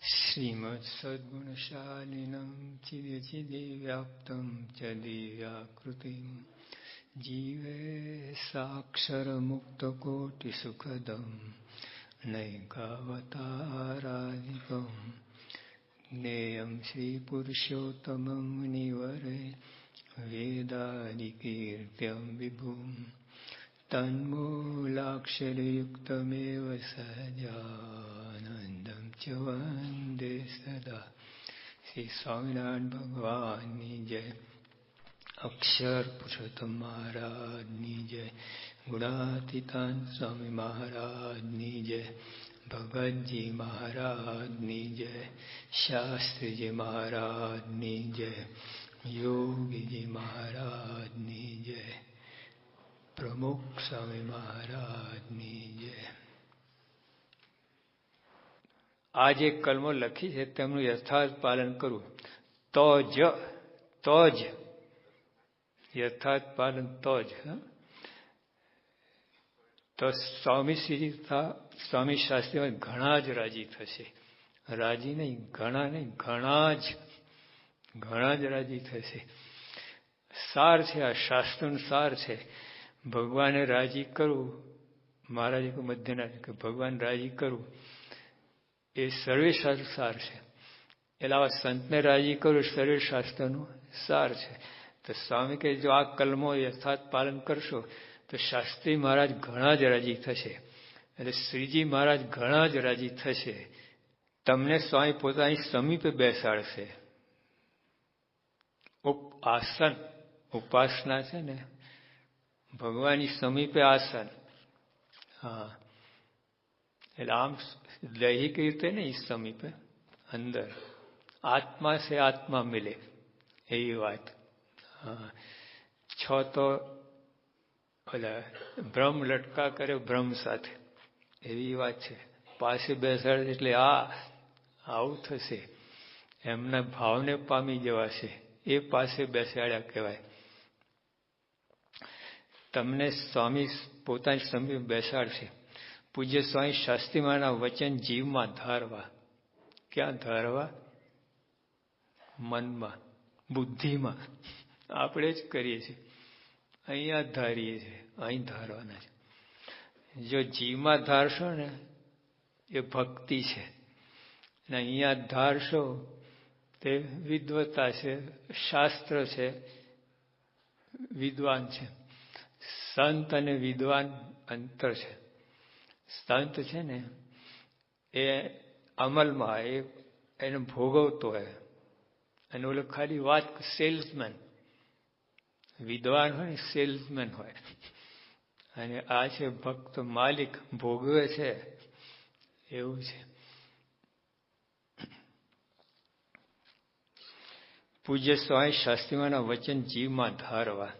श्रीमत्सद्गुणशालिनं चिदिव्याप्तं च दिव्याकृतिं जीवे साक्षरमुक्तकोटिसुखदं नैकावतारादिकं ज्ञेयं श्रीपुरुषोत्तमं मुनिवरे वेदादिकीर्त्यं विभुं तन्मूलाक्षरयुक्तमेव सहजानन्दं च वन्दे सदा। श्री स्वामिनारायण भगवानની જય, અક્ષર પુરુષોત્તમ મહારાજની જય, ગુણાતીતાન સ્વામી મહારાજની જય, ભગતજી મહારાજની જય, શાસ્ત્રીજી મહારાજની જય, યોગીજી મહારાજની જય, પ્રમુખ સ્વામી મહારાજની જય. આ જે કલમો લખી છે તેમનું યથાર્થ પાલન કરવું તો જ યથાર્થ પાલન તો જ તો સ્વામી શાસ્ત્રીમાં ઘણા જ રાજી થશે. રાજી નહીં, ઘણા નહીં, ઘણા જ રાજી થશે. સાર છે, આ શાસ્ત્રનું સાર છે. ભગવાને રાજી કરવું, મહારાજે મધ્યના કે ભગવાન રાજી કરવું એ સર્વે શાસ્ત્ર સાર છે. એટલે આવા સંતને રાજી કરવું સર્વે શાસ્ત્રનું સાર છે. તો સ્વામી કે જો આ કલમો યથાર્થ પાલન કરશો તો શાસ્ત્રી મહારાજ ઘણા જ રાજી થશે. એટલે શ્રીજી મહારાજ ઘણા જ રાજી થશે. તમને સ્વામી પોતાની સમીપે બેસાડશે. આસન ઉપાસના છે ને, ભગવાનની સમીપે આસન. હા, એટલે આમ દૈહિક રીતે નહીં, સમીપે અંદર આત્મા સે આત્મા મિલે એવી વાત. હા, છ તો ઓલા બ્રહ્મ લટકા કરે બ્રહ્મ સાથે એવી વાત છે. પાસે બેસાડે એટલે આવું થશે. એમના ભાવને પામી જવાશે. એ પાસે બેસાડ્યા કહેવાય. તમને સ્વામી પોતાની સમીપે બેસાડશે. પૂજ્ય સ્વામી શાસ્ત્રીમાના વચન જીવમાં ધારવા. ક્યાં ધારવા? મનમાં, બુદ્ધિમાં. આપણે જ કરીએ છીએ, અહીંયા ધારીએ છીએ, અહીં ધારવાના છે. જો જીવમાં ધારશો ને એ ભક્તિ છે, અને અહીંયા ધારશો તે વિદ્વતા છે, શાસ્ત્ર છે, વિદ્વાન છે. સંત અને વિદ્વાન અંતર છે. સંત છે ને એ અમલમાં એને ભોગવતો હોય, અને ઓલો ખાલી વાત સેલ્સમેન. વિદ્વાન હોય ને સેલ્સમેન હોય, અને આ છે ભક્ત માલિક, ભોગવે છે. એવું છે. પૂજ્ય સ્વામી શાસ્ત્રીમાના વચન જીવમાં ધારવા.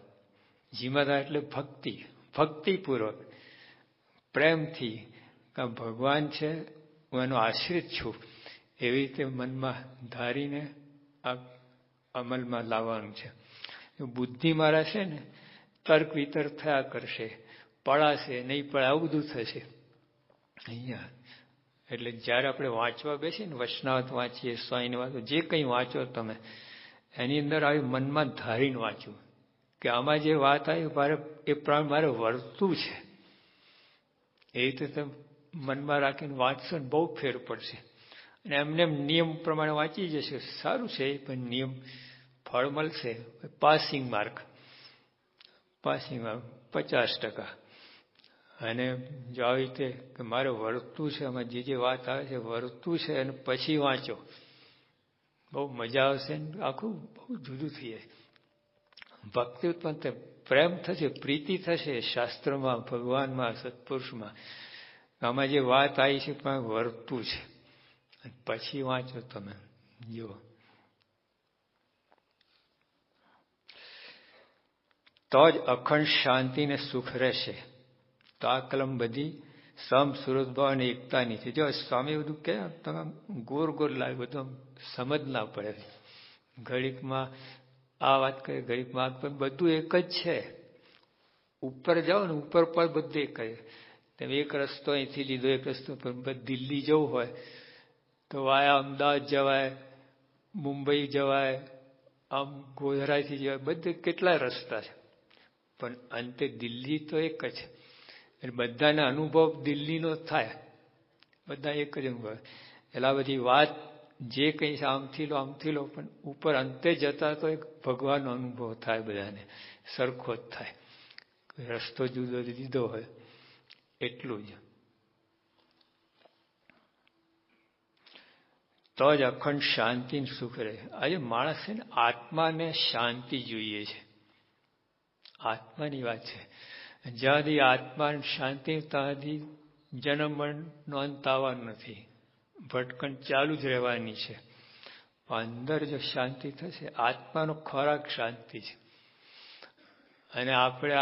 જીવમાં ધાર એટલે ભક્તિ, ભક્તિપૂર્વક, પ્રેમથી. ભગવાન છે, હું એનો આશ્રિત છું, એવી રીતે મનમાં ધારીને આ અમલમાં લાવવાનું છે. બુદ્ધિ મારા છે ને તર્ક વિતર્ક થયા કરશે, પડાશે નહીં, પણ આવું બધું થશે અહીંયા. એટલે જયારે આપણે વાંચવા બેસીએ ને, વચનાવત વાંચીએ, સ્વામીની વાતો, જે કંઈ વાંચો તમે, એની અંદર આવી મનમાં ધારીને વાંચવું કે આમાં જે વાત આવી એ પ્રમાણે મારે વર્તવું છે. એ રીતે તમે મનમાં રાખીને વાંચશો ને બહુ ફેર પડશે. અને એમને નિયમ પ્રમાણે વાંચી જશે, સારું છે. પણ નિયમ ફળ મળશે. Passing mark 50%. અને જો આવી રીતે કે મારે વર્તવું છે, આમાં જે વાત આવે છે વર્તવું છે, અને પછી વાંચો, બહુ મજા આવશે. આખું બહુ જુદું થઈ જાય. ભક્તિ ઉત્પન્ન થાય, પ્રેમ થશે, પ્રીતિ થશે શાસ્ત્રમાં, ભગવાનમાં, સત્પુરુષમાં. આમાં જે વાત આવી છે પણ વર્તવું છે. પછી વાંચો તમે, જુઓ. તો જ અખંડ શાંતિ ને સુખ રહેશે. તો આ કલમ બધી સમ સુરત ભાવ અને એકતાની છે. જો સ્વામી બધું કે તમે ગોર લાગે, બધું સમજ ના પડે. ઘડીકમાં આ વાત કરે, ઘડીકમાં બધું એક જ છે. ઉપર જાઓ ને, ઉપર પર બધું એક જ. તમે એક રસ્તો અહીંથી લીધો, એક રસ્તો પર દિલ્હી જવું હોય તો વાયા અમદાવાદ જવાય, મુંબઈ જવાય, આમ ગોધરાથી જવાય, બધે કેટલા રસ્તા છે, પણ અંતે દિલ્હી તો એક જ. એટલે બધાના અનુભવ દિલ્હીનો થાય, બધા એક જ અનુભવ. એટલે આ બધી વાત જે કંઈ છે આમથી લો, પણ ઉપર અંતે જતા તો એક ભગવાનનો અનુભવ થાય, બધાને સરખો જ થાય. રસ્તો જુદો લીધો હોય એટલું જ. તો જ અખંડ શાંતિ સુખ રહે. આજે માણસ છે ને આત્માને શાંતિ જોઈએ છે, આત્માની વાત છે. જ્યાં સુધી આત્મા શાંતિ ત્યાં સુધી જન્મ મરણનો અંત આવવાનો નથી, ભટકણ ચાલુ જ રહેવાની છે. અંદર જો શાંતિ થશે, આત્માનો ખોરાક શાંતિ છે. અને આપણે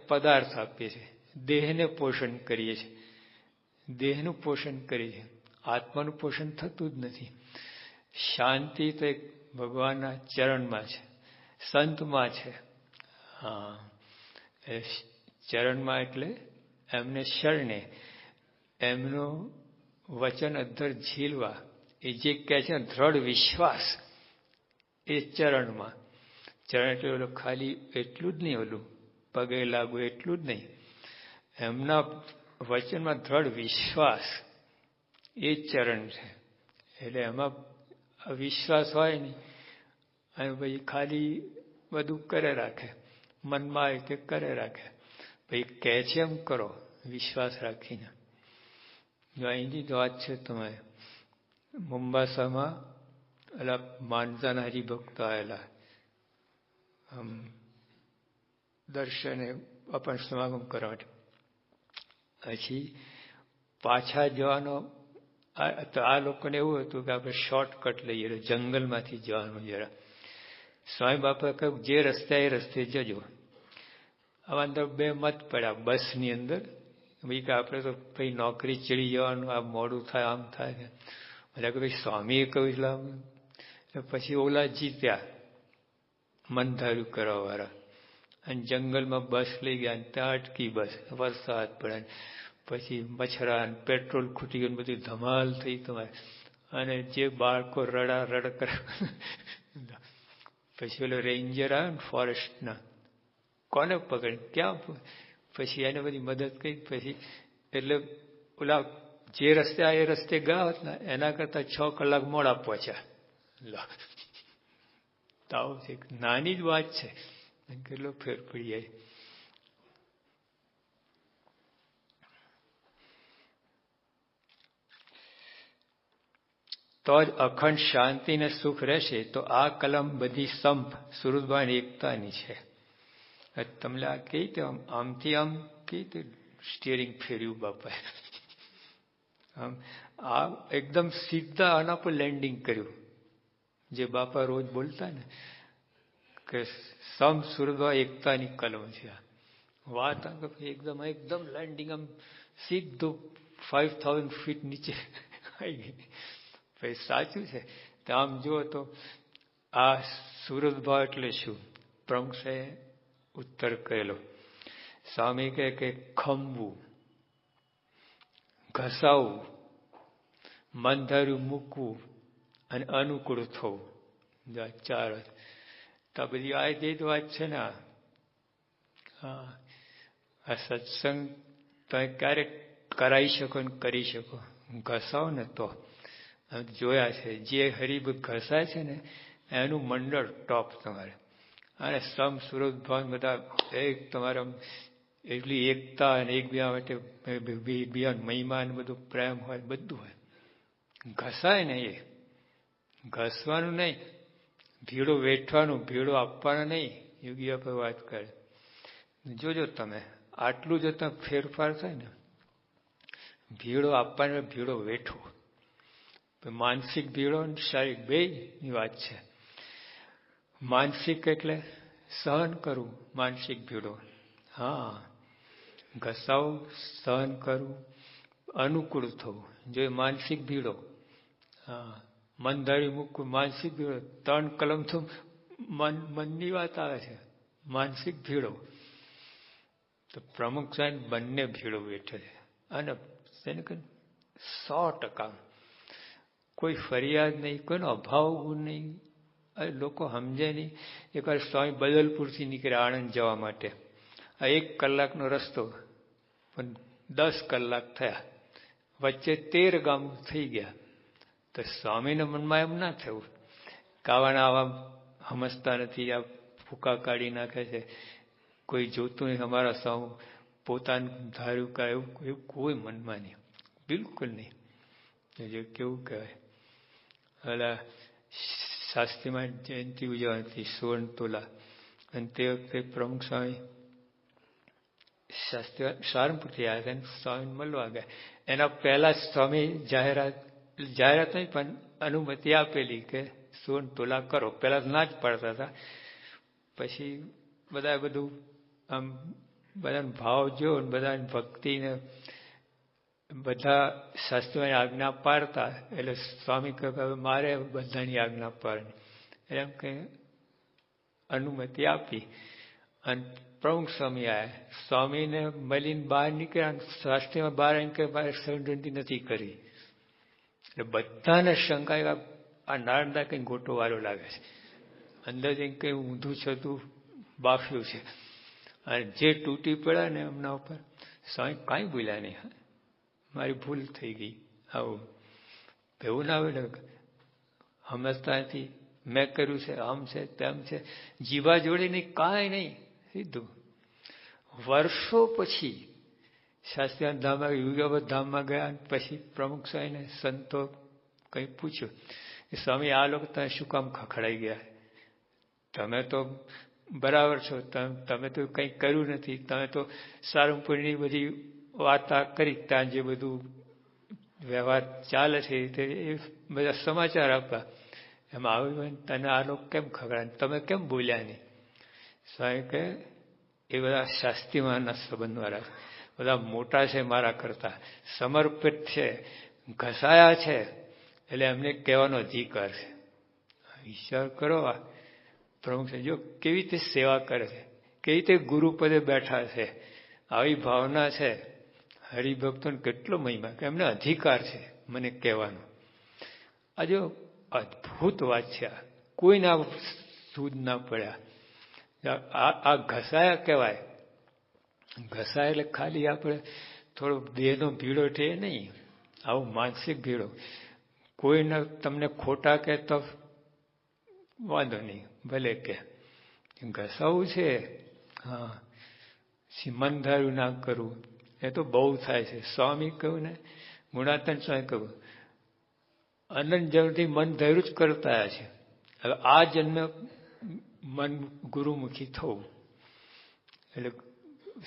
પદાર્થ આપીએ છીએ, દેહને પોષણ કરીએ છીએ, દેહનું પોષણ કરીએ છીએ, આત્માનું પોષણ થતું જ નથી. શાંતિ તો એક ભગવાનના ચરણમાં છે, સંતમાં છે. હા, એ ચરણમાં એટલે એમને શરણે, એમનું વચન અધ્ધર ઝીલવા, એ જે કહે છે દ્રઢ વિશ્વાસ, એ ચરણમાં. ચરણ એટલે ઓલું ખાલી એટલું જ નહીં, ઓલું પગે લાગુ એટલું જ નહીં, એમના વચનમાં દ્રઢ વિશ્વાસ, એ ચરણ છે. એટલે એમાં વિશ્વાસ હોય નહીં, અને પછી ખાલી બધું કરે રાખે, મનમાં આવે તે કરે રાખે. ભાઈ કહે છે એમ કરો, વિશ્વાસ રાખીને. જો અહીંની જ વાત છે, તમે મુંબાસામાં પેલા માનસાના હરિભક્તો આવેલા દર્શને અપણ સમાગમ કરવા માટે. પછી પાછા જવાનો, તો આ લોકોને એવું હતું કે આપણે શોર્ટકટ લઈએ, જંગલમાંથી જવાનું જરા. સ્વામી બાપા કહ્યું જે રસ્તે એ રસ્તે જજો. આમાં અંદર બે મત પડ્યા બસની અંદર, ભાઈ કે આપણે તો ભાઈ નોકરી ચડી જવાનું, આ મોડું થાય, આમ થાય. એટલે કે ભાઈ સ્વામીએ કહ્યું એટલે પછી ઓલા જીત્યા, મન ધાર્યું કરવા વાળા. અને જંગલમાં બસ લઈ ગયા, ત્યાં અટકી બસ, વરસાદ પડે, પછી મચ્છરા પેટ્રોલ ખૂટી ગયું, બધી ધમાલ થઈ તમારે. અને જે બાળકો રડ કરે. પછી ઓલો રેન્જર આવ્યો ને ફોરેસ્ટના, કોને પકડે ક્યાં, પછી એને બધી મદદ કરી. પછી એટલે ઓલા જે રસ્તે આ એ રસ્તે ગયા હોત ને એના કરતા 6 કલાક મોડા પહોંચ્યા. તાવ છે, નાની જ વાત છે, કેટલો ફેર પડી જાય. તો જ અખંડ શાંતિ ને સુખ રહેશે. તો આ કલમ બધી સંપ સુરતભાઈ એકતાની છે. તમને આ કઈ રીતે આમથી આમ કઈ રીતે સ્ટીયરિંગ ફેર્યું બાપાએ, આમ આ એકદમ સીધા આના પર લેન્ડિંગ કર્યું. જે બાપા રોજ બોલતા ને કે સંપ સુરતભાઈ એકતાની કલમ છે. વાત એકદમ એકદમ લેન્ડિંગ, આમ સીધું 5000 ફીટ નીચે આવી ગઈ. ભાઈ સાચું છે. તો આમ જુઓ તો આ સુરતભાઈ એટલે શું? પ્રમુખ સાહેબ ઉત્તર કરેલો. સ્વામી કહે કે ખંભવું, ઘસાવવું, મન ધાર્યું મૂકવું અને અનુકૂળ થવું, 4. તો બધી આ જે વાત છે ને, આ સત્સંગ તમે ક્યારેક કરાવી શકો ને કરી શકો. ઘસાવો ને તો જોયા છે, જે હરિભક્ત ઘસાય છે ને એનું મંડળ ટોપ તમારે. અને સમ સુરત ભાન બધા એક તમારા એટલી એકતા અને એકબીજા માટે બીજા મહિમા ને બધું પ્રેમ હોય, બધું હોય. ઘસાય ને એ ઘસવાનું નહીં, ભીડો વેઠવાનું, ભીડો આપવાનો નહીં. યોગી આપણે વાત કરે. જોજો તમે આટલું જો તમે ફેરફાર થાય ને, ભીડો આપવાનો, ભીડો વેઠવો. માનસિક ભીડો અને શારીરિક બેની વાત છે. માનસિક એટલે સહન કરવું, માનસિક ભીડો. હા, ઘસાવું, સહન કરવું, અનુકૂળ થવું, જો માનસિક ભીડો. હા, મન ધારી મૂકવું, માનસિક ભીડો. 3 કલમ તો મનની વાત આવે છે, માનસિક ભીડો. તો પ્રમુખ સાહેબ બંને ભીડો બેઠે છે. અને તેને 100% કોઈ ફરિયાદ નહીં, કોઈનો અભાવ ગુણ નહીં. લોકો સમજે નહીં. એકવાર સ્વામી બદલપુરથી નીકળ્યા આણંદ જવા માટે. આ 1 કલાકનો રસ્તો, પણ 10 કલાક થયા, વચ્ચે 13 ગામ થઈ ગયા. તો સ્વામીના મનમાં એમ ના થયું કાવાના આવા સમજતા નથી, આ ફૂકા કાઢી નાખે છે, કોઈ જોતું નહીં અમારા સ્વામી પોતાનું ધાર્યું કા એવું કોઈ મનમાં નહીં, બિલકુલ નહીં. જે કેવું કહેવાય, એટલે શાસ્ત્રીમાં જયંતિ ઉજવવાની હતી 16 તોલા, અને તે વખતે પ્રમુખ સ્વામી શાસ્ત્રી સારંગપુરથી આવ્યા હતા, સ્વામીને મળવા ગયા. એના પહેલા સ્વામી જાહેરાત નહીં પણ અનુમતિ આપેલી કે 16 તોલા કરો. પહેલા ના જ પાડતા હતા, પછી બધા બધું આમ બધાનો ભાવ જો, બધાની ભક્તિને બધા શાસ્ત્રીઓની આજ્ઞા પાડતા, એટલે સ્વામી કહે મારે બધાની આજ્ઞા પાડવાની, એમ કે અનુમતિ આપી. અને પ્રમુખ સ્વામી આવ્યા, સ્વામીને મળીને બહાર નીકળ્યા, શાસ્ત્રીમાં બહાર આવીને કે મારે સંગતિ નથી કરી. એટલે બધાને શંકા, આ નારણદા કંઈ ગોટો વાળો લાગે છે, અંદર જઈને કંઈ ઊંધું છતું બાફ્યું છે. અને જે તૂટી પડ્યા ને એમના ઉપર, સ્વામી કાંઈ બોલ્યા નહીં, મારી ભૂલ થઈ ગઈ. આવું એવું ના આવે ને, સમજતા નથી, મેં કર્યું છે, આમ છે તેમ છે, જીવા જોડે નહીં, કાંઈ નહીં, સીધું. વર્ષો પછી શાસ્ત્રી ધામમાં યુગાવત ધામમાં ગયા. પછી પ્રમુખ સ્વામીને સંતો કંઈ પૂછ્યું કે સ્વામી આ લોકો તમે શું કામ ખખડાઈ ગયા? તમે તો બરાબર છો, તમે તો કંઈ કર્યું નથી, તમે તો સારંગપુરની બધી વાર્તા કરી, ત્યાં જે બધું વ્યવહાર ચાલે છે તે એ બધા સમાચાર આપવા, એમાં આવ્યું તને આ લોકો કેમ ખગડાય, તમે કેમ બોલ્યા નહીં? સ્વામી કહે એ બધા શાસ્ત્રીમાંના સંબંધવાળા બધા મોટા છે, મારા કરતા સમર્પિત છે, ઘસાયા છે, એટલે એમને કહેવાનો અધિકાર છે. વિચાર કરો, આ પ્રમુખ જો કેવી રીતે સેવા કરે છે, કેવી રીતે ગુરુપદે બેઠા છે, આવી ભાવના છે. હરિભક્તોને કેટલો મહિમા કે એમને અધિકાર છે મને કહેવાનો. આ જો અદભુત વાત છે, કોઈના સૂદ ના પડ્યા. આ ઘસાયા કહેવાય. ઘસાય એટલે ખાલી આપણે થોડો દેહનો ભીડો છે નહીં, આવું માનસિક ભીડો. કોઈને તમને ખોટા કહે તો વાંધો નહીં, ભલે કે ઘસાવું છે. હા, મન ધાર્યું ના કરવું એ તો બહુ થાય છે. સ્વામી કહ્યું ને, ગુણાતન સ્વામી કહ્યું, અનંત જન્મથી મન ધાર્યું જ કરતા છે. હવે આ જન્મ મન ગુરુમુખી થવું, એટલે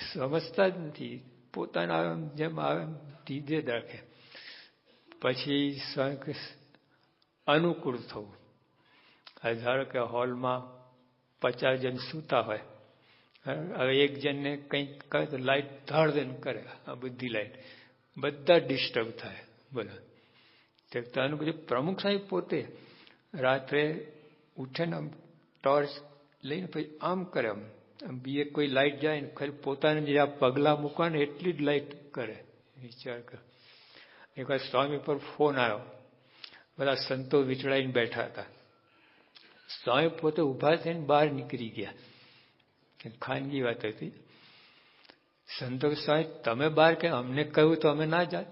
સમજતા જ નથી, પોતાના જેમ આવે ધીધે જ રાખે. પછી અનુકૂળ થવું. ધારો કે હોલમાં 50 જણ સૂતા હોય, હવે એક જણને કંઈક કહે તો લાઈટ ધાડ દઈને કરે, આ બધી લાઈટ બધા ડિસ્ટર્બ થાય. બોલો, તે પ્રમુખ સાહેબ પોતે રાત્રે ઉઠે ને ટોર્ચ લઈને પછી આમ કરે, આમ બીજે કોઈ લાઈટ જાય ને ખાલી પોતાને જે આ પગલાં મૂકવા ને એટલી જ લાઈટ કરે. વિચાર કર. એકવાર સ્વામી પર ફોન આવ્યો, બધા સંતો વિચડાઈને બેઠા હતા. સ્વામી પોતે ઊભા થઈને બહાર નીકળી ગયા. ખાનગી વાત હતી. સંતો સ્વામી તમે બહાર કે અમને કહ્યું તો અમે ના જાત.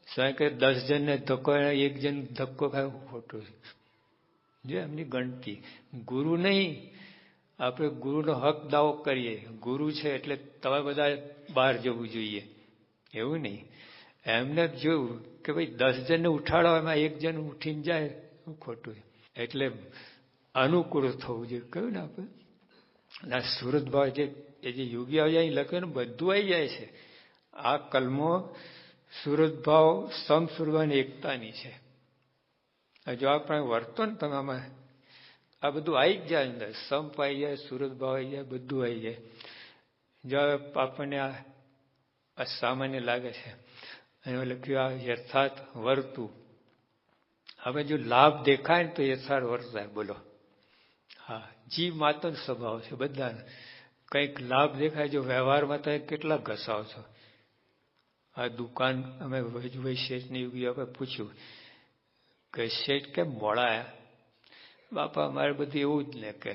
સ્વામી કહે 10 જણને ધક્કો, એક જણ ધક્કો ખાય ખોટું છે. જો એમની ગણતી. ગુરુ નહીં, આપણે ગુરુનો હક દાવો કરીએ, ગુરુ છે એટલે તમે બધા બહાર જવું જોઈએ, એવું નહીં. એમને જોયું કે ભાઈ 10 જણને ઉઠાડો, એમાં એક જણ ઉઠીને જાય ખોટું છે. એટલે અનુકૂળ થવું જોઈએ. કહ્યું ને આપણે ના સુરત ભાવ જે યોગી આવી લખ્યું ને બધું આવી જાય છે. આ કલમો સુરત ભાવ સમસુરવાની એકતાની છે. જો આપણે વર્તો ને તમે આમાં, આ બધું આવી જ જાય અંદર. સંપ આવી જાય, સુરત ભાવ આવી જાય, બધું આવી જાય. જો આપણને આ સામાન્ય લાગે છે, અને લખ્યું આ યથાર્થ વર્તું. હવે જો લાભ દેખાય ને તો યથાર્થ વર્તાય. બોલો, હા, જીવ માત્ર સ્વભાવ છે બધાને. કંઈક લાભ દેખાય, જો વ્યવહારમાં તો કેટલા ઘસાવ છો. આ દુકાન અમે વૈશેષની યુગી આપણે પૂછ્યું કે શેઠ કેમ મોડા આયા? બાપા અમારે બધું એવું જ ને કે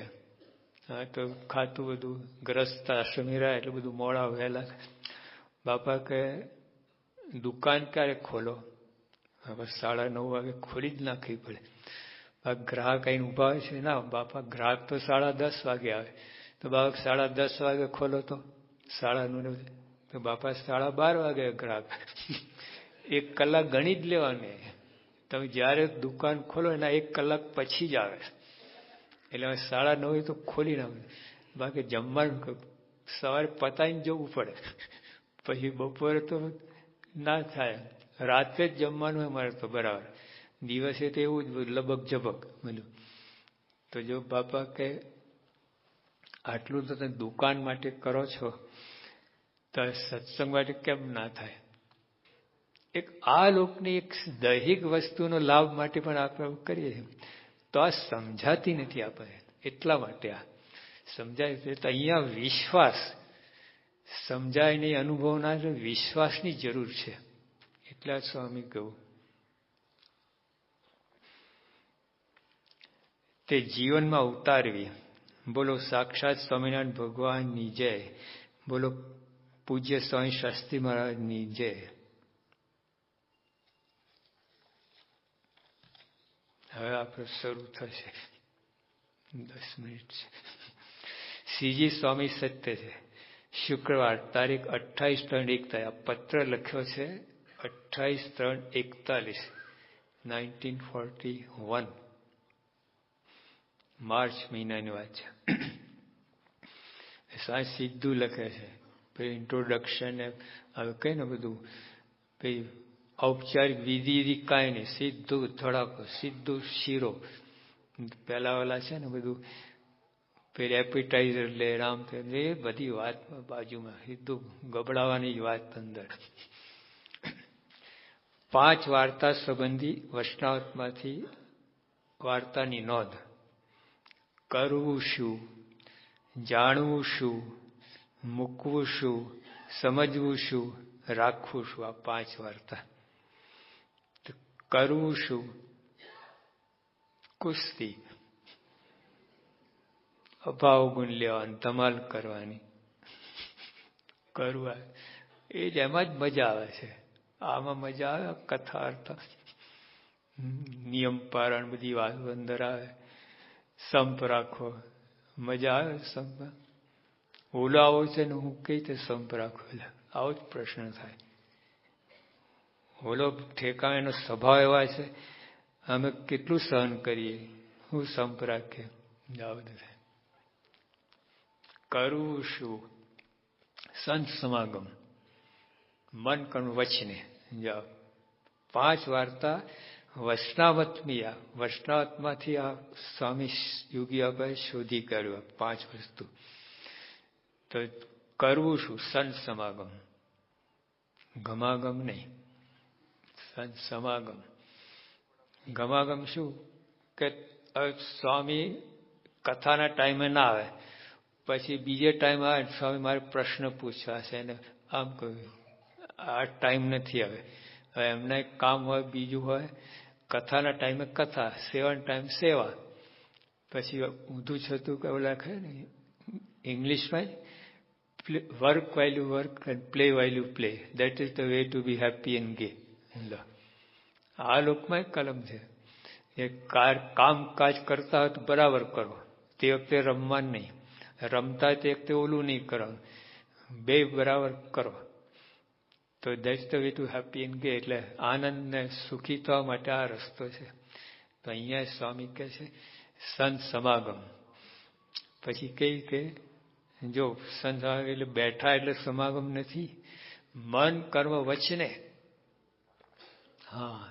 હા તો ખાતું બધું ગ્રસ્ત આશ્રમી રહ્યા એટલે બધું મોડા વહેલા. બાપા કે દુકાન ક્યારે ખોલો? હવે 9:30 વાગે ખોલી જ નાખવી પડે. ગ્રાહક આઈને ઉભા હોય છે. ના બાપા, ગ્રાહક તો 10:30 વાગે આવે. તો બાપા 10:30 વાગે ખોલો તો 9:30. તો બાપા 12:30 વાગે ગ્રાહક. 1 કલાક ગણી જ લેવાની. તમે જયારે દુકાન ખોલો એના 1 કલાક પછી જ આવે. એટલે 9:30 તો ખોલી નાખે. બાકી જમવાનું સવારે પતાવીને જવું પડે. પછી બપોરે તો ના થાય. રાતે જ જમવાનું અમારે તો બરાબર. દિવસે તો એવું જ લબક ઝબક બધું. તો જો બાપા કે આટલું તો તમે દુકાન માટે કરો છો તો સત્સંગ માટે કેમ ના થાય? એક આ લોકની એક દૈહિક વસ્તુનો લાભ માટે પણ આપણે કરીએ છીએ. તો આ સમજાતી નથી આપણે. એટલા માટે આ સમજાય છે. તો અહીંયા વિશ્વાસ સમજાય નહીં, અનુભવ ના, વિશ્વાસની જરૂર છે. એટલા સ્વામી કહું તે જીવનમાં ઉતારવી. બોલો સાક્ષાત સ્વામિનારાયણ ભગવાનની જય. બોલો પૂજ્ય સ્વામી શાસ્ત્રી મહારાજની જય. હવે આપણે શરૂ થશે. 10 મિનિટ છે. શ્રીજી સ્વામી સત્ય છે. શુક્રવાર તારીખ 28/3 આ પત્ર લખ્યો છે 28/3/41 1941 માર્ચ મહિનાની વાત છે. સાંજ સીધું લખે છે. પછી ઇન્ટ્રોડક્શન હવે કઈ ને બધું પછી ઔપચારિક વિધિ કાંઈ નહીં, સીધું ધડાકો, સીધું શીરો. પેલા વાલા છે ને બધું પેલી એપિટાઇઝર લે રામ એ બધી વાત બાજુમાં, સીધું ગબડાવાની જ વાત અંદર. 5 વાર્તા સંબંધી વૈષ્ણવમાંથી વાર્તાની નોંધ. કરવું શું, જાણવું શું, મૂકવું શું, સમજવું શું, રાખવું શું, આ 5 વાર્તા. કરવું શું? કુસ્તી, અભાવ ગુણ લેવાની, ધમાલ કરવાની. કરવા એ જ એમાં જ મજા આવે છે. આમાં મજા આવે કથા અર્થ નિયમ પારણ બધી વાત અંદર આવે. સંપ રાખો, મજા આવે. સંપ ઓલો આવો છે ને હું કઈ રીતે સંપ રાખો? આવો જ પ્રશ્ન થાય. ઓલો ઠેકાણેનો સ્વભાવ એવા છે, અમે કેટલું સહન કરીએ, હું સંપ રાખીએ. કરવું શું? સંત સમાગમ, મન કર્મ વચને જાઓ. 5 વાર્તા વૈષ્ણવત્મિયા, વૈષ્ણવત્માંથી આ સ્વામી યોગીબાઈ શોધી કાઢ્યું 5 વસ્તુ. તો કરવું શું? સંત સમાગમ, ગમાગમ નહીં, સંત સમાગમ. ગમાગમ શું કે સ્વામી કથાના ટાઈમે ના આવે, પછી બીજે ટાઈમ આવે, સ્વામી મારે પ્રશ્ન પૂછવા છે ને આમ કહ્યું, આ ટાઈમ નથી. હવે એમના એક કામ હોય, બીજું હોય. કથાના ટાઈમે કથા, સેવાના ટાઈમ સેવા. પછી ઊંધું છતું કે લખે ને ઇંગ્લિશમાં, work while you work and play while you play. That is the way to be happy and gay. આ લોકમાં એક કલમ છે. એ કામકાજ કરતા હોય તો બરાબર કરો, તે વખતે રમવાનું નહીં. રમતા તે વખતે ઓલું નહીં કરવાનું, બે બરાબર કરો. તો that's the way to happy and ગે. એટલે આનંદ ને સુખી થવા માટે આ રસ્તો છે. તો અહીંયા સ્વામી કહે છે સંત સમાગમ. પછી કઈ કે જો સંત સમાગમ એટલે બેઠા એટલે સમાગમ નથી, મન કર્મ વચને. હા,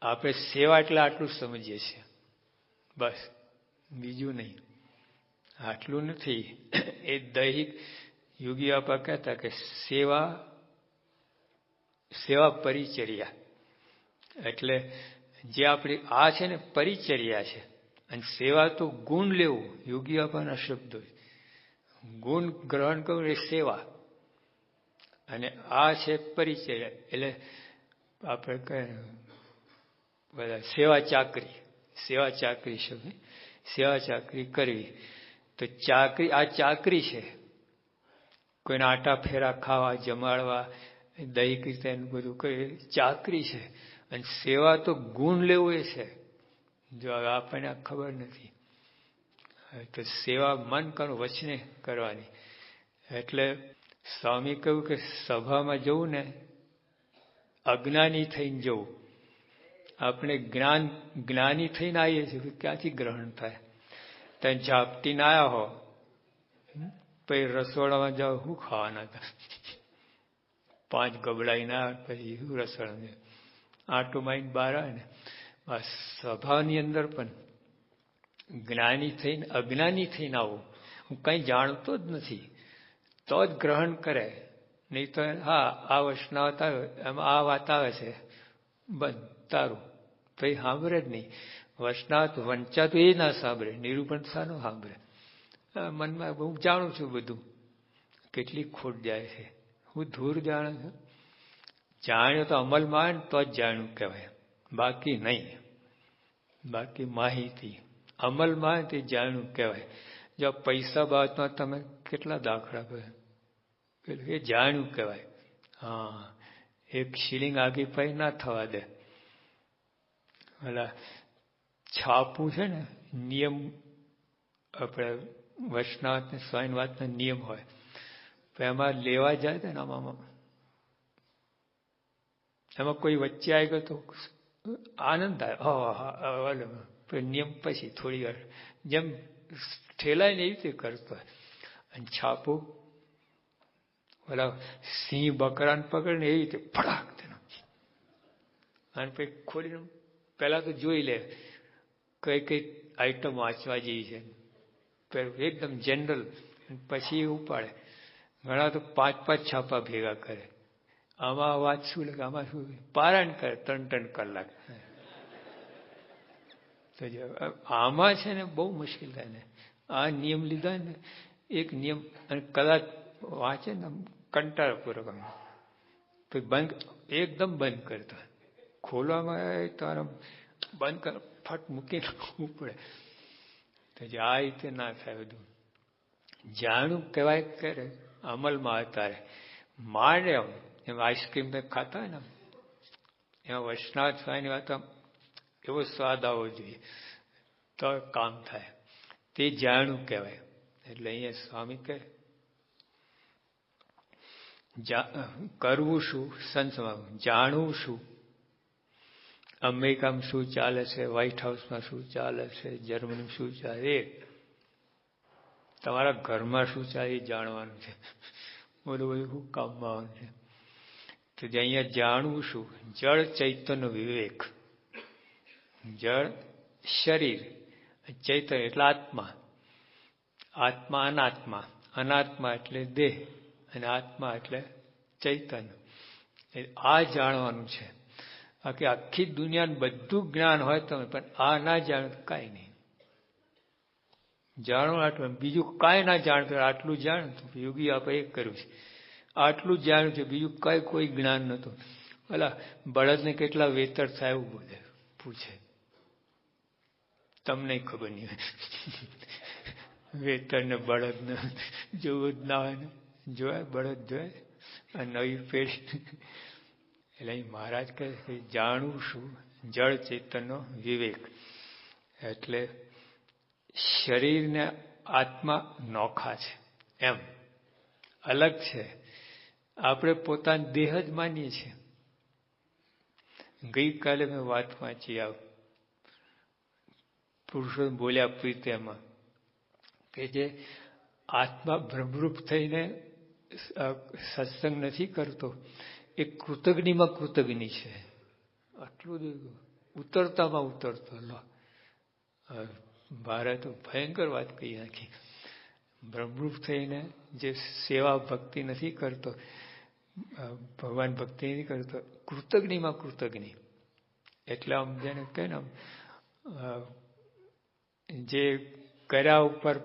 આપણે સેવા એટલે આટલું સમજીએ છીએ બસ, બીજું નહીં. આટલું નથી. એ દૈહિક યોગી બાપા કહેતા કે સેવા પરિચર્યા એટલે જે આપણી આ છે ને પરિચર્યા છે. અને સેવા તો ગુણ લેવું, યોગી બાપાના શબ્દો. ગુણ ગ્રહણ કરવું એ સેવા, અને આ છે પરિચર્યા. એટલે આપણે કહે બધા સેવા ચાકરી છે, સેવા ચાકરી કરવી. તો ચાકરી, આ ચાકરી છે. કોઈના આટા ફેરા ખાવા, જમાડવા, દૈહિક રીતે બધું કરી, ચાકરી છે. અને સેવા તો ગુણ લેવું એ છે. જો આપણને ખબર નથી તો સેવા મન કરું વચને કરવાની. એટલે સ્વામી કહ્યું કે સભામાં જવું ને અજ્ઞાની થઈને જવું. આપણે જ્ઞાની થઈને આવીએ છીએ, ક્યાંથી ગ્રહણ થાય? ત્યાં ઝાપટીને આવ્યા હો, પછી રસોડામાં જાઓ, શું ખાવાના હતા? 5 ગબડાઈને આવ્યા, પછી શું રસોડા આટું માઈને બહાર આવે ને. સભાની અંદર પણ જ્ઞાની થઈને અજ્ઞાની થઈને આવું, હું કઈ જાણતો જ નથી તો જ ગ્રહણ કરે. નહીં તો હા આ વૈષ્ણવ આવે, એમાં આ વાત આવે છે, બંધ તારું, તો એ સાંભળે જ નહીં. વૈષ્ણવ વંચાતું એ ના સાંભળે, નિરૂપણ સાનું સાંભળે. મનમાં હું જાણું છું બધું, કેટલી ખોટ જાય છે, હું ધૂર જાણું છું. જાણ્યું તો અમલમાં આવે ને તો જ જાણ્યું કહેવાય, બાકી નહીં. બાકી માહિતી અમલમાં આવે તે જાણ્યું કહેવાય. જો પૈસા બાબતમાં તમે કેટલા દાખલા કહે, એ જાણ્યું કહેવાય. હા, 1 શિલિંગ આગી પાઈ ના થવા દે. એટલે છાપું છે ને, નિયમ આપણે વૈષ્ણવ સ્વામી વાતનો નિયમ હોય, એમાં લેવા જાય ને આમાં એમાં કોઈ વચ્ચે આવી ગયો તો આનંદ આવે. નિયમ પછી થોડી વાર જેમ ઠેલાય ને એવી રીતે કરતો. અને છાપું ઓલા સિંહ બકરાને પકડે ને એવી રીતે ફડાક તેનો. અને પછી ખોલીને પેલા તો જોઈ લે કઈ કઈ આઈટમ વાંચવા જેવી છે, એકદમ જનરલ. પછી ઉપાડે. ઘણા તો 5-5 છાપા ભેગા કરે. આમાં વાત શું લખે, આમાં શું પારાયણ કરે 3-3 કલાક. તો આમાં છે ને બહુ મુશ્કેલ થાય ને. આ નિયમ લીધા ને, એક નિયમ, અને કદાચ વાંચે ને કંટાળાપૂર્વક તો બંધ, એકદમ બંધ કરતા. ખોલવામાં તારે બંધ કર, ફટ મૂકીને રાખવું પડે. તો જે આ રીતે ના થાય. બધું જાણું કહેવાય કરે, અમલમાં અતારે માંડે. એમ આઈસ્ક્રીમ ખાતા હોય ને, એમાં વૈષ્ણવ સ્વામીની વાત એવો સ્વાદ આવવો જોઈએ તો કામ થાય. તે જાણું કહેવાય. એટલે અહીંયા સ્વામી કહે કરવું શું, સંસમાં જાણવું શું, અમેરિકામાં શું ચાલે છે, વ્હાઈટ હાઉસમાં શું ચાલે છે, જર્મનીમાં શું ચાલે, એ તમારા ઘરમાં શું ચાલે એ જાણવાનું છે. બધું શું કામમાં આવવાનું છે. તો અહીંયા જાણવું શું, જળ ચૈતન્ય વિવેક. જળ શરીર, ચૈતન્ય એટલે આત્મા. આત્મા અનાત્મા, અનાત્મા એટલે દેહ, અને આત્મા એટલે ચૈતન્ય. આ જાણવાનું છે. બાકી આખી દુનિયાનું બધું જ્ઞાન હોય તમે, પણ આ ના જાણો કાંઈ નહીં. જાણો આટલું, બીજું કાંઈ ના જાણતો, આટલું જાણ તો યોગી આપણે એક કર્યું છે. આટલું જ જાણ્યું છે, બીજું કઈ કોઈ જ્ઞાન નતું. ભલા બળદને કેટલા વેતર થાય એવું બોલે, પૂછે. તમને ખબર નહીં હોય. વેતર ને બળદ ને જોવું જ ના હોય ને. જોવાય બળદ જોવાય, આ નવી પેઢી. એટલે અહીં મહારાજ કહે કે જાણવું શું, જળ ચેતનનો વિવેક. એટલે શરીર ને આત્મા નોખા છે, એમ અલગ છે. આપણે પોતાનો દેહ જ માનીએ છીએ. ગઈકાલે મેં વાત વાંચી, પુરુષો બોલ્યા પ્રીતિમાં કે જે આત્મા બ્રહ્મરૂપ થઈને સત્સંગ નથી કરતો, એ કૃતજ્ઞમાં કૃતજ્ઞ છે. આટલું ઉતરતામાં ઉતરતો. ભારત ભયંકર વાત કહી નાખી. બ્રહ્મરૂપ થઈને જે સેવા ભક્તિ નથી કરતો, ભગવાન ભક્તિ નથી કરતો, કૃતજ્ઞમાં કૃતજ્ઞ. એટલે આમ જેને કહે ને, જે કર્યા ઉપર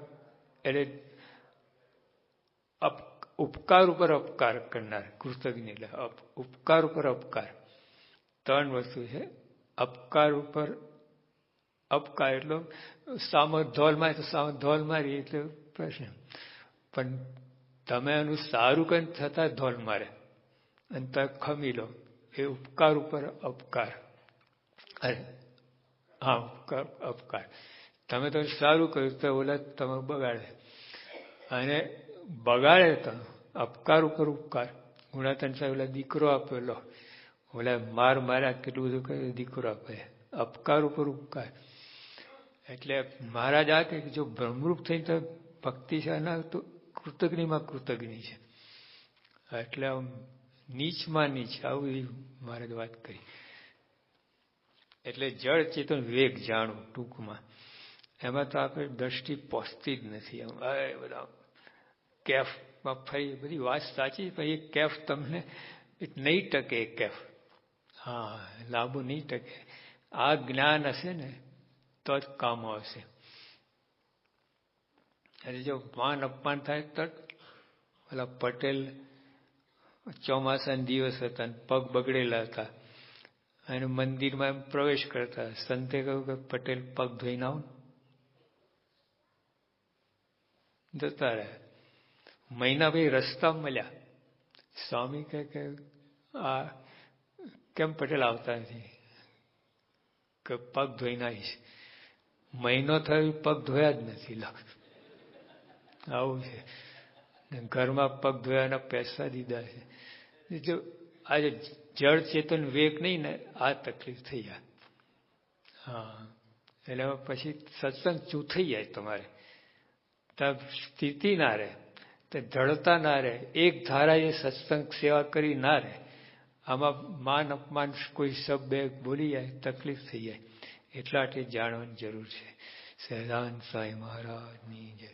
એટલે ઉપકાર ઉપર અપકાર કરનાર કૃતજ્ઞ. એટલે ઉપકાર ઉપર અપકાર 3 વસ્તુ છે. અપકાર ઉપર અપકાર એટલો સામો ધોલ મારે તો સામો ધોલ મારી એટલે પ્રશ્ન. પણ તમે એનું સારું કઈ થતા ધોલ મારે અને તમે ખમી લો, એ ઉપકાર ઉપર અપકાર. અરે હા, ઉપકાર અપકાર. તમે તો સારું કર્યું તો ઓલા તમે બગાડે, અને બગાડે તો અપકાર ઉપર ઉપકાર. ગુણાતન સાહેબ ઓલા દીકરો આપેલો, ઓલા માર માર્યા કેટલું બધું કર્યું, દીકરો આપે, અપકાર ઉપર ઉપકાર. એટલે મહારાજ આ કે જો બ્રહ્મરૂપ થઈ તો ભક્તિ છે ના તો કૃતજ્ઞમાં કૃતજ્ઞ છે. એટલે આમ નીચમાં નીચ આવું મહારાજ વાત કરી. એટલે જળ ચેતન વિવેક જાણવું ટૂંકમાં. એમાં તો આપણે દ્રષ્ટિ પહોંચતી જ નથી. આમ બધા કેફમાં ફરી બધી વાત સાચી, પણ એ કેફ તમને નહીં ટકે. એ કેફ હા લાંબુ નહીં ટકે. આ જ્ઞાન હશે ને તો જ કામ આવશે. અને જો માન અપમાન થાય તો પેલા પટેલ ચોમાસાના દિવસ હતા અને પગ બગડેલા હતા અને મંદિરમાં એમ પ્રવેશ કરતા, સંતે કહ્યું કે પટેલ પગ ધોઈને આવો. જતા રહ્યા. મહિના ભાઈ રસ્તા મળ્યા. સ્વામી કહે કે આ કેમ પટેલ આવતા નથી? કે પગ ધોઈને આવીશ. મહિનો થયો પગ ધોયા જ નથી. આવું છે. ઘરમાં પગ ધોયાના પૈસા દીધા છે. જો આજે જળ ચેતન વિવેક નહીં ને આ તકલીફ થઈ જાય. હા, એટલે પછી સત્સંગ ચૂથઈ જાય તમારે. સ્થિતિ ના રહે, ધડતા ના રહે, એક ધારા એ સત્સંગ સેવા કરી ના રહે. આમાં માન અપમાન કોઈ શબ્દ બોલી જાય તકલીફ થઈ જાય. એટલા માટે જાણવાની જરૂર છે. સહજાનંદ સ્વામી મહારાજની જય.